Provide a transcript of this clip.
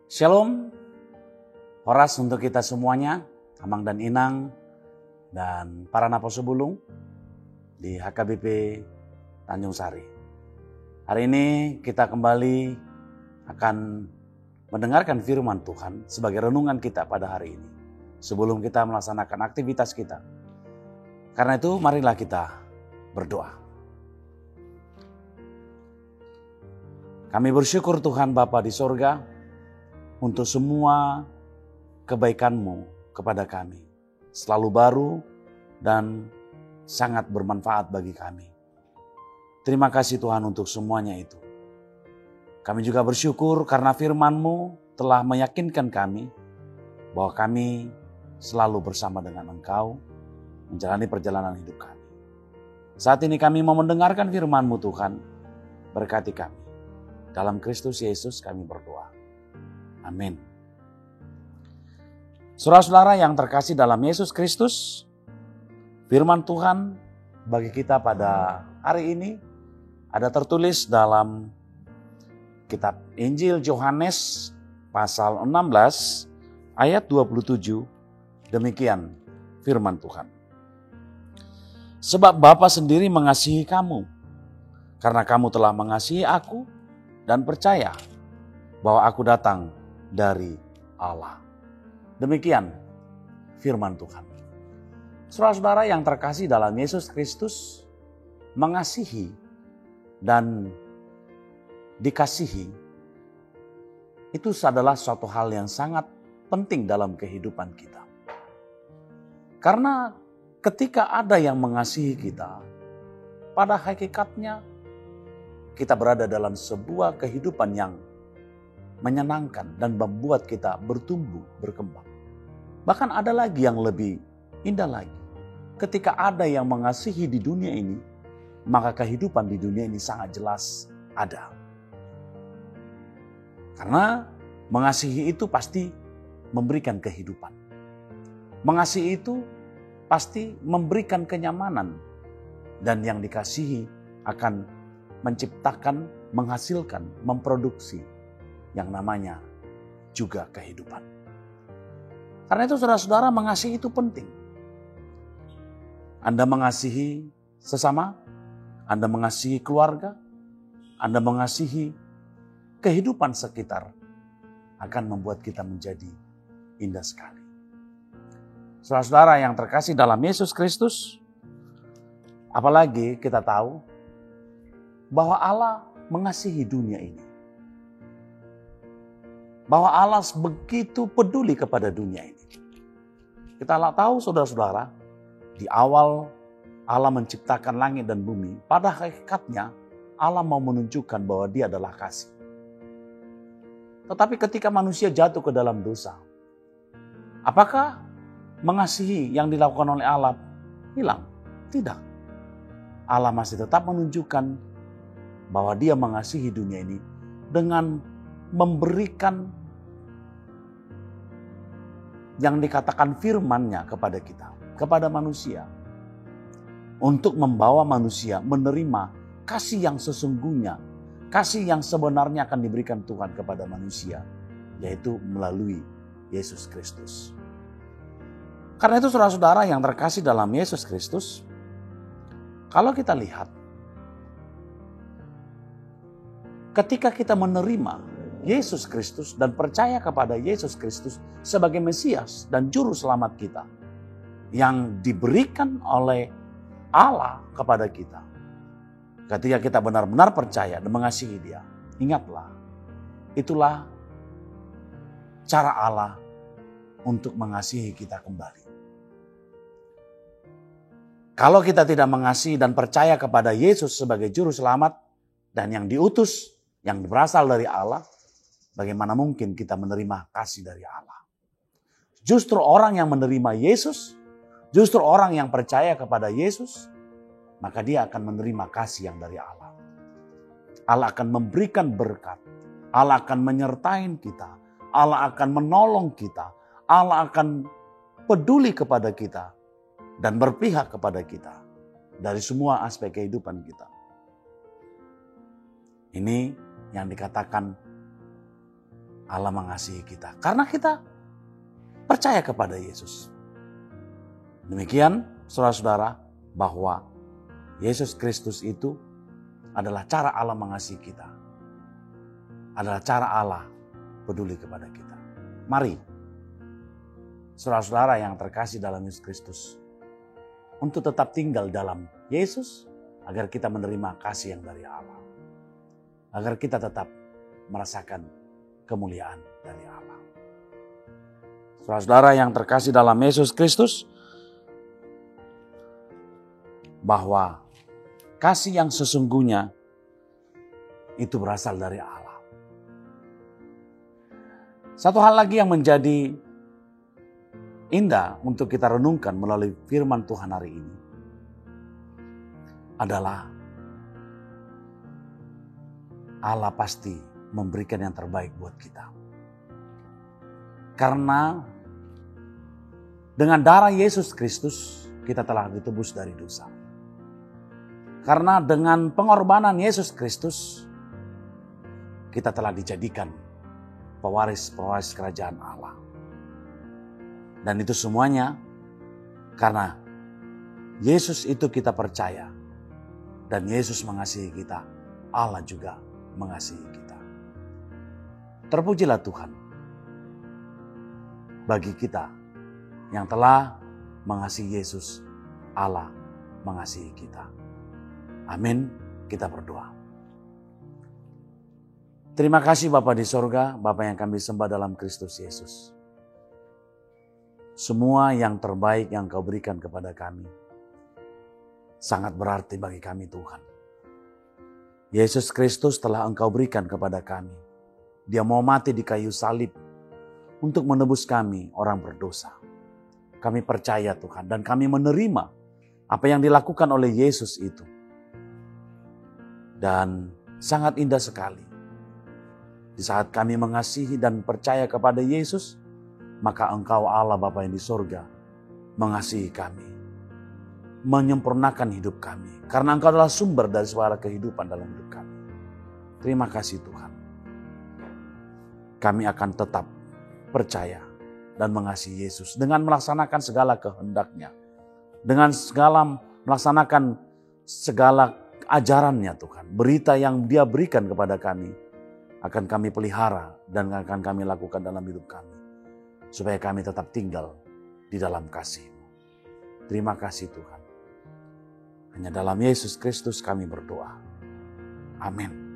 Shalom, Horas untuk kita semuanya, Amang dan Inang, dan para naposo bulung di HKBP Tanjung Sari. Hari ini kita kembali akan mendengarkan firman Tuhan sebagai renungan kita pada hari ini. Sebelum kita melaksanakan aktivitas kita. Karena itu marilah kita berdoa. Kami bersyukur Tuhan Bapa di sorga, untuk semua kebaikan-Mu kepada kami. Selalu baru dan sangat bermanfaat bagi kami. Terima kasih Tuhan untuk semuanya itu. Kami juga bersyukur karena firman-Mu telah meyakinkan kami bahwa kami selalu bersama dengan Engkau menjalani perjalanan hidup kami. Saat ini kami mau mendengarkan firman-Mu Tuhan. Berkati kami. Dalam Kristus Yesus kami berdoa. Amin. Saudara-saudara yang terkasih dalam Yesus Kristus, firman Tuhan bagi kita pada hari ini ada tertulis dalam kitab Injil Yohanes pasal 16 ayat 27. Demikian firman Tuhan. Sebab Bapa sendiri mengasihi kamu, karena kamu telah mengasihi aku dan percaya bahwa aku datang dari Allah. Demikian firman Tuhan. Saudara-saudara yang terkasih dalam Yesus Kristus, mengasihi dan dikasihi itu adalah suatu hal yang sangat penting dalam kehidupan kita. Karena ketika ada yang mengasihi kita, pada hakikatnya kita berada dalam sebuah kehidupan yang menyenangkan dan membuat kita bertumbuh, berkembang. Bahkan ada lagi yang lebih indah lagi. Ketika ada yang mengasihi di dunia ini, maka kehidupan di dunia ini sangat jelas ada. Karena mengasihi itu pasti memberikan kehidupan. Mengasihi itu pasti memberikan kenyamanan. Dan yang dikasihi akan menciptakan, menghasilkan, memproduksi yang namanya juga kehidupan. Karena itu saudara-saudara, mengasihi itu penting. Anda mengasihi sesama, Anda mengasihi keluarga, Anda mengasihi kehidupan sekitar akan membuat kita menjadi indah sekali. Saudara-saudara yang terkasih dalam Yesus Kristus, apalagi kita tahu bahwa Allah mengasihi dunia ini. Bahwa Allah begitu peduli kepada dunia ini. Kita tahu saudara-saudara, di awal Allah menciptakan langit dan bumi, pada hakikatnya Allah mau menunjukkan bahwa Dia adalah kasih. Tetapi ketika manusia jatuh ke dalam dosa, apakah mengasihi yang dilakukan oleh Allah hilang? Tidak. Allah masih tetap menunjukkan bahwa Dia mengasihi dunia ini dengan memberikan yang dikatakan firman-Nya kepada kita, kepada manusia. Untuk membawa manusia menerima kasih yang sesungguhnya, kasih yang sebenarnya akan diberikan Tuhan kepada manusia, yaitu melalui Yesus Kristus. Karena itu saudara-saudara yang terkasih dalam Yesus Kristus, kalau kita lihat, ketika kita menerima Yesus Kristus dan percaya kepada Yesus Kristus sebagai Mesias dan Juru Selamat kita yang diberikan oleh Allah kepada kita. Ketika kita benar-benar percaya dan mengasihi Dia, ingatlah, itulah cara Allah untuk mengasihi kita kembali. Kalau kita tidak mengasihi dan percaya kepada Yesus sebagai Juru Selamat dan yang diutus, yang berasal dari Allah, bagaimana mungkin kita menerima kasih dari Allah? Justru orang yang menerima Yesus, justru orang yang percaya kepada Yesus, maka dia akan menerima kasih yang dari Allah. Allah akan memberikan berkat. Allah akan menyertai kita. Allah akan menolong kita. Allah akan peduli kepada kita dan berpihak kepada kita dari semua aspek kehidupan kita. Ini yang dikatakan Allah mengasihi kita karena kita percaya kepada Yesus. Demikian saudara-saudara, bahwa Yesus Kristus itu adalah cara Allah mengasihi kita. Adalah cara Allah peduli kepada kita. Mari, saudara-saudara yang terkasih dalam Yesus Kristus, untuk tetap tinggal dalam Yesus, agar kita menerima kasih yang dari Allah. Agar kita tetap merasakan kemuliaan dari Allah. Saudara-saudara yang terkasih dalam Yesus Kristus, bahwa kasih yang sesungguhnya itu berasal dari Allah. Satu hal lagi yang menjadi indah untuk kita renungkan melalui firman Tuhan hari ini adalah Allah pasti memberikan yang terbaik buat kita. Karena dengan darah Yesus Kristus kita telah ditebus dari dosa. Karena dengan pengorbanan Yesus Kristus kita telah dijadikan pewaris-pewaris kerajaan Allah. Dan itu semuanya karena Yesus itu kita percaya. Dan Yesus mengasihi kita, Allah juga mengasihi kita. Terpujilah Tuhan bagi kita yang telah mengasihi Yesus, Allah mengasihi kita. Amin, kita berdoa. Terima kasih Bapa di sorga, Bapa yang kami sembah dalam Kristus Yesus. Semua yang terbaik yang Kau berikan kepada kami sangat berarti bagi kami Tuhan. Yesus Kristus telah Engkau berikan kepada kami. Dia mau mati di kayu salib untuk menebus kami orang berdosa. Kami percaya Tuhan dan kami menerima apa yang dilakukan oleh Yesus itu. Dan sangat indah sekali. Di saat kami mengasihi dan percaya kepada Yesus, maka Engkau Allah Bapa yang di sorga mengasihi kami. Menyempurnakan hidup kami. Karena Engkau adalah sumber dari segala kehidupan dalam hidup kami. Terima kasih Tuhan. Kami akan tetap percaya dan mengasihi Yesus dengan melaksanakan segala kehendak-Nya. Dengan melaksanakan segala ajarannya Tuhan. Berita yang Dia berikan kepada kami akan kami pelihara dan akan kami lakukan dalam hidup kami. Supaya kami tetap tinggal di dalam kasih-Mu. Terima kasih Tuhan. Hanya dalam Yesus Kristus kami berdoa. Amin.